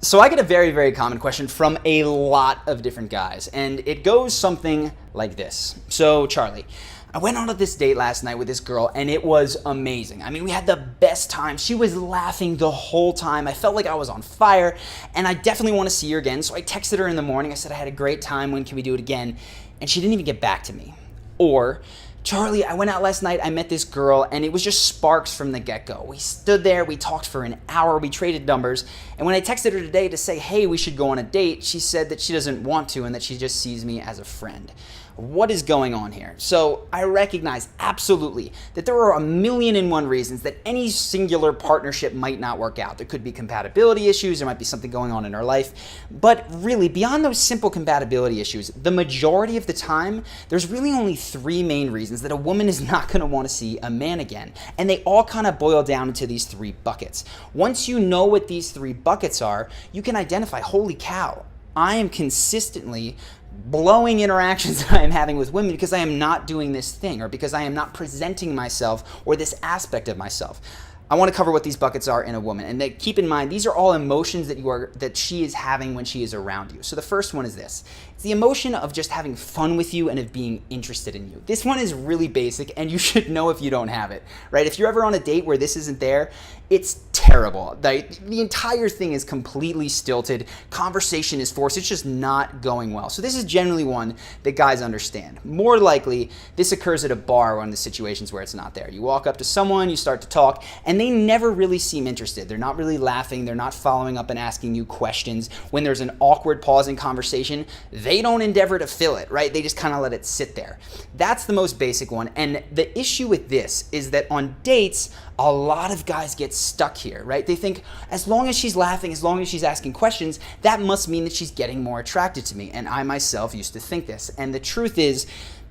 So I get a very, very common question from a lot of different guys, and it goes something like this. So Charlie, I went on this date last night with this girl, and it was amazing. I mean, we had the best time. She was laughing the whole time. I felt like I was on fire, and I definitely want to see her again. So I texted her in the morning. I said, I had a great time. When can we do it again? And she didn't even get back to me. Or, Charlie, I went out last night, I met this girl, and it was just sparks from the get-go. We stood there, we talked for an hour, we traded numbers, and when I texted her today to say, hey, we should go on a date, she said that she doesn't want to and that she just sees me as a friend. What is going on here? So I recognize absolutely that there are 1,000,001 reasons that any singular partnership might not work out. There could be compatibility issues, there might be something going on in our life, but really beyond those simple compatibility issues, the majority of the time, there's really only 3 main reasons that a woman is not going to want to see a man again. And they all kind of boil down into these 3 buckets. Once you know what these 3 buckets are, you can identify, holy cow, I am consistently blowing interactions that I am having with women because I am not doing this thing or because I am not presenting myself or this aspect of myself. I want to cover what these buckets are in a woman, and keep in mind these are all emotions that she is having when she is around you. So the first one is this. It's the emotion of just having fun with you and of being interested in you. This one is really basic, and you should know if you don't have it, right? If you're ever on a date where this isn't there, it's terrible. The entire thing is completely stilted. Conversation is forced. It's just not going well. So this is generally one that guys understand. More likely, this occurs at a bar or in the situations where it's not there. You walk up to someone, you start to talk, and they never really seem interested. They're not really laughing. They're not following up and asking you questions. When there's an awkward pause in conversation, they don't endeavor to fill it, right? They just kind of let it sit there. That's the most basic one. And the issue with this is that on dates, a lot of guys get stuck here, right? They think as long as she's laughing, as long as she's asking questions, that must mean that she's getting more attracted to me. And I myself used to think this. And the truth is,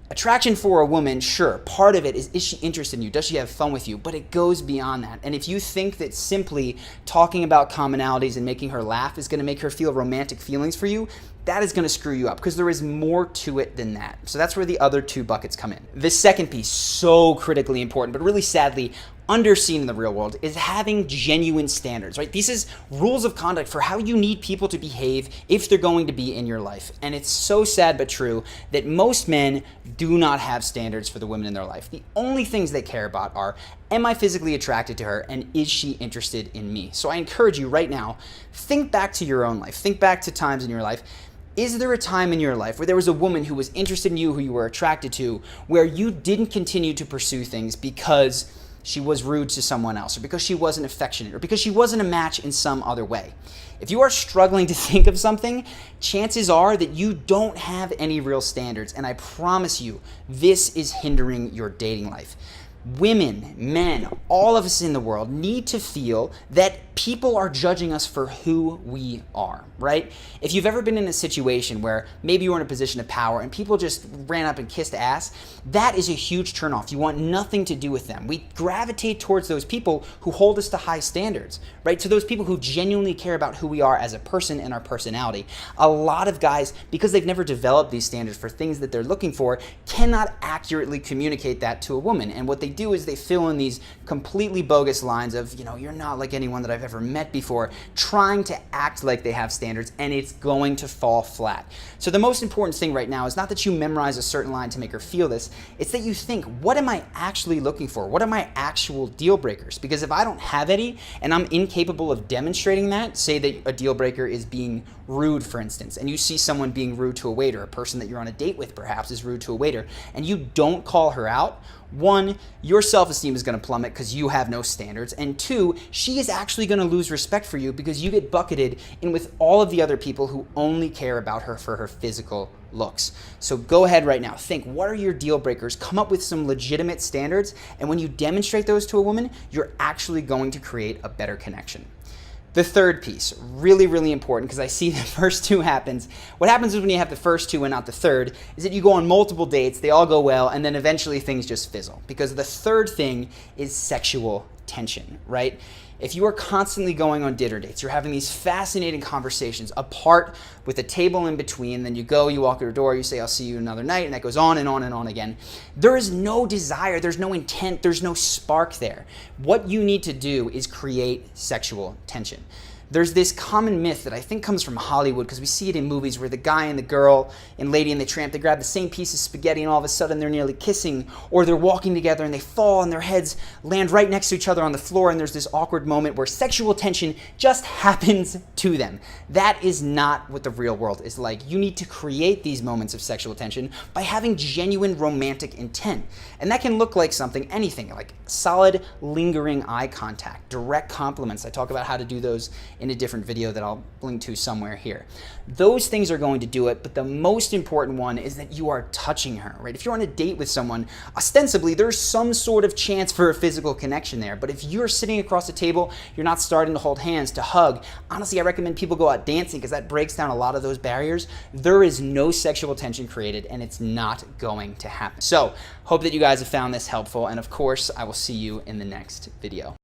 attraction for a woman, sure, part of it is she interested in you? Does she have fun with you? But it goes beyond that. And if you think that simply talking about commonalities and making her laugh is going to make her feel romantic feelings for you, that is going to screw you up because there is more to it than that. So that's where the other 2 buckets come in. The second piece, so critically important, but really sadly underseen in the real world, is having genuine standards, right? These is rules of conduct for how you need people to behave if they're going to be in your life. And it's so sad but true that most men do not have standards for the women in their life. The only things they care about are, am I physically attracted to her and is she interested in me? So I encourage you right now, think back to your own life. Think back to times in your life. Is there a time in your life where there was a woman who was interested in you, who you were attracted to, where you didn't continue to pursue things because she was rude to someone else, or because she wasn't affectionate, or because she wasn't a match in some other way? If you are struggling to think of something, chances are that you don't have any real standards, and I promise you, this is hindering your dating life. Women, men, all of us in the world need to feel that people are judging us for who we are, right? If you've ever been in a situation where maybe you were in a position of power and people just ran up and kissed ass, that is a huge turnoff. You want nothing to do with them. We gravitate towards those people who hold us to high standards, right? To those people who genuinely care about who we are as a person and our personality. A lot of guys, because they've never developed these standards for things that they're looking for, cannot accurately communicate that to a woman. And what they do is they fill in these completely bogus lines of, you're not like anyone that I've ever met before, trying to act like they have standards, and it's going to fall flat. So the most important thing right now is not that you memorize a certain line to make her feel this, it's that you think, what am I actually looking for? What are my actual deal breakers? Because if I don't have any and I'm incapable of demonstrating that, say that a deal breaker is being rude, for instance, and you see someone being rude to a waiter, a person that you're on a date with perhaps is rude to a waiter, and you don't call her out, 1, your self-esteem is going to plummet because you have no standards, and 2, she is actually going to lose respect for you because you get bucketed in with all of the other people who only care about her for her physical looks. So go ahead right now, think, what are your deal breakers? Come up with some legitimate standards, and when you demonstrate those to a woman, you're actually going to create a better connection. The third piece, really, really important, because I see the first 2 happens. What happens is when you have the first 2 and not the third, is that you go on multiple dates, they all go well, and then eventually things just fizzle. Because the third thing is sexual tension, right? If you are constantly going on dinner dates, you're having these fascinating conversations apart with a table in between, then you go, you walk to your door, you say, I'll see you another night, and that goes on and on and on again. There is no desire, there's no intent, there's no spark there. What you need to do is create sexual tension. There's this common myth that I think comes from Hollywood, because we see it in movies where the guy and the girl in Lady and the Tramp, they grab the same piece of spaghetti and all of a sudden they're nearly kissing, or they're walking together and they fall and their heads land right next to each other on the floor, and there's this awkward moment where sexual tension just happens to them. That is not what the real world is like. You need to create these moments of sexual tension by having genuine romantic intent. And that can look like anything, like solid, lingering eye contact, direct compliments. I talk about how to do those in a different video that I'll link to somewhere here. Those things are going to do it, but the most important one is that you are touching her, right? If you're on a date with someone, ostensibly there's some sort of chance for a physical connection there, but if you're sitting across the table, you're not starting to hold hands, to hug. Honestly, I recommend people go out dancing because that breaks down a lot of those barriers. There is no sexual tension created, and it's not going to happen. So, hope that you guys have found this helpful, and of course, I will see you in the next video.